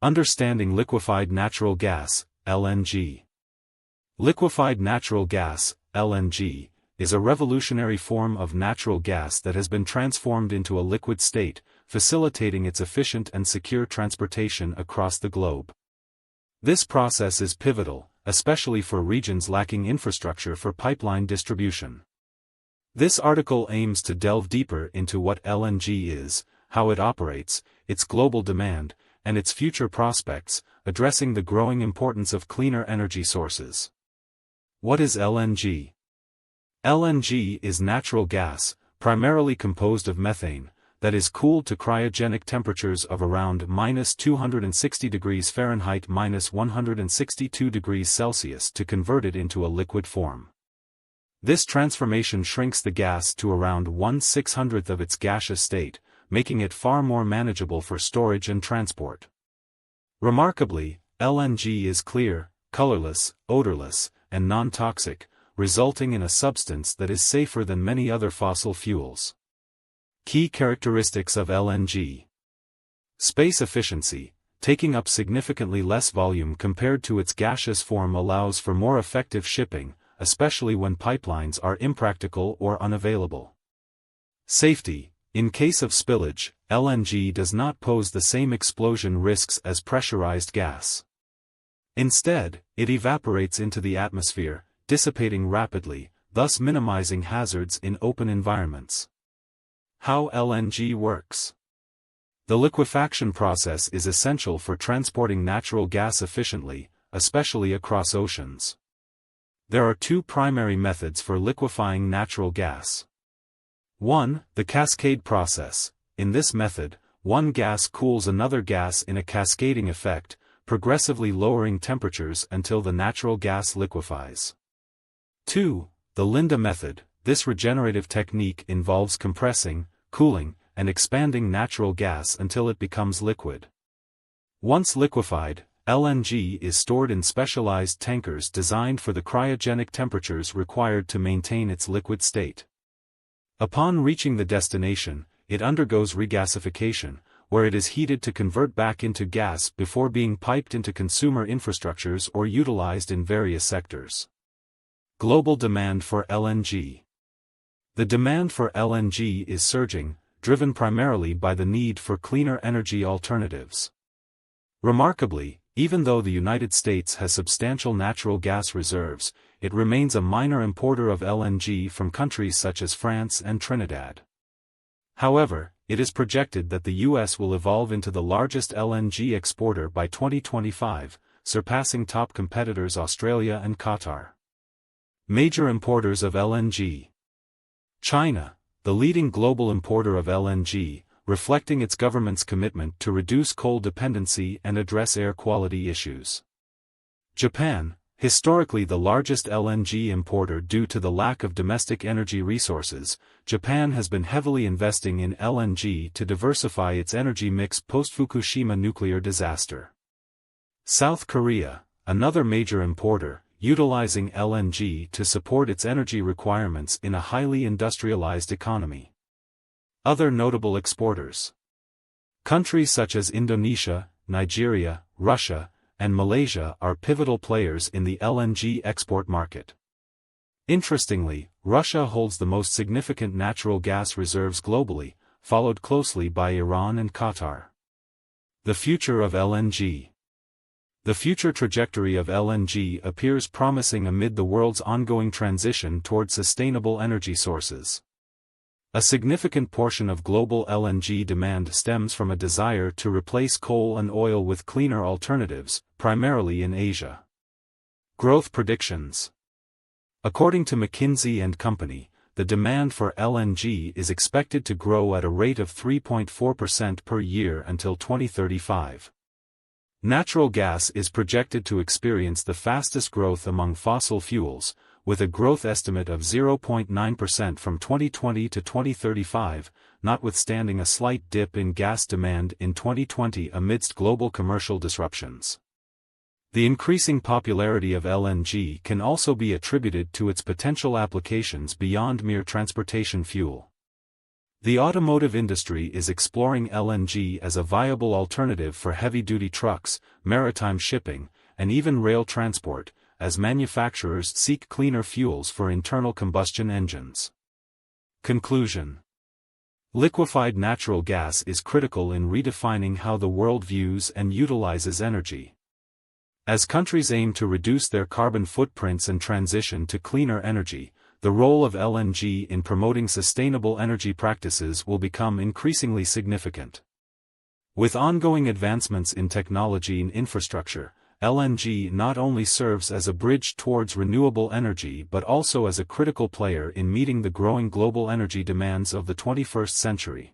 Understanding liquefied natural gas, LNG. Liquefied natural gas, LNG, is a revolutionary form of natural gas that has been transformed into a liquid state, facilitating its efficient and secure transportation across the globe. This process is pivotal, especially for regions lacking infrastructure for pipeline distribution. This article aims to delve deeper into what LNG is, how it operates, its global demand, and its future prospects, addressing the growing importance of cleaner energy sources. What is LNG? LNG is natural gas, primarily composed of methane, that is cooled to cryogenic temperatures of around -260 degrees Fahrenheit -162 degrees Celsius to convert it into a liquid form. This transformation shrinks the gas to around 1/600th of its gaseous state, making it far more manageable for storage and transport. Remarkably, LNG is clear, colorless, odorless, and non-toxic, resulting in a substance that is safer than many other fossil fuels. Key characteristics of LNG. Space efficiency. Taking up significantly less volume compared to its gaseous form allows for more effective shipping, especially when pipelines are impractical or unavailable. Safety. In case of spillage, LNG does not pose the same explosion risks as pressurized gas. Instead, it evaporates into the atmosphere, dissipating rapidly, thus minimizing hazards in open environments. How LNG works. The liquefaction process is essential for transporting natural gas efficiently, especially across oceans. There are two primary methods for liquefying natural gas. 1. The cascade process. In this method, one gas cools another gas in a cascading effect, progressively lowering temperatures until the natural gas liquefies. 2. The Linde method. This regenerative technique involves compressing, cooling, and expanding natural gas until it becomes liquid. Once liquefied, LNG is stored in specialized tankers designed for the cryogenic temperatures required to maintain its liquid state. Upon reaching the destination, it undergoes regasification, where it is heated to convert back into gas before being piped into consumer infrastructures or utilized in various sectors. Global demand for LNG. The demand for LNG is surging, driven primarily by the need for cleaner energy alternatives. Remarkably, even though the United States has substantial natural gas reserves, it remains a minor importer of LNG from countries such as France and Trinidad. However, it is projected that the U.S. will evolve into the largest LNG exporter by 2025, surpassing top competitors Australia and Qatar. Major importers of LNG. China, the leading global importer of LNG, reflecting its government's commitment to reduce coal dependency and address air quality issues. Japan, historically the largest LNG importer due to the lack of domestic energy resources, Japan has been heavily investing in LNG to diversify its energy mix post-Fukushima nuclear disaster. South Korea, another major importer, utilizing LNG to support its energy requirements in a highly industrialized economy. Other notable exporters. Countries such as Indonesia, Nigeria, Russia, and Malaysia are pivotal players in the LNG export market. Interestingly, Russia holds the most significant natural gas reserves globally, followed closely by Iran and Qatar. The future of LNG. The future trajectory of LNG appears promising amid the world's ongoing transition toward sustainable energy sources. A significant portion of global LNG demand stems from a desire to replace coal and oil with cleaner alternatives, primarily in Asia. Growth predictions. According to McKinsey & Company, the demand for LNG is expected to grow at a rate of 3.4% per year until 2035. Natural gas is projected to experience the fastest growth among fossil fuels, with a growth estimate of 0.9% from 2020 to 2035, notwithstanding a slight dip in gas demand in 2020 amidst global commercial disruptions. The increasing popularity of LNG can also be attributed to its potential applications beyond mere transportation fuel. The automotive industry is exploring LNG as a viable alternative for heavy-duty trucks, maritime shipping, and even rail transport, as manufacturers seek cleaner fuels for internal combustion engines. Conclusion: liquefied natural gas is critical in redefining how the world views and utilizes energy. As countries aim to reduce their carbon footprints and transition to cleaner energy, the role of LNG in promoting sustainable energy practices will become increasingly significant. With ongoing advancements in technology and infrastructure, LNG not only serves as a bridge towards renewable energy but also as a critical player in meeting the growing global energy demands of the 21st century.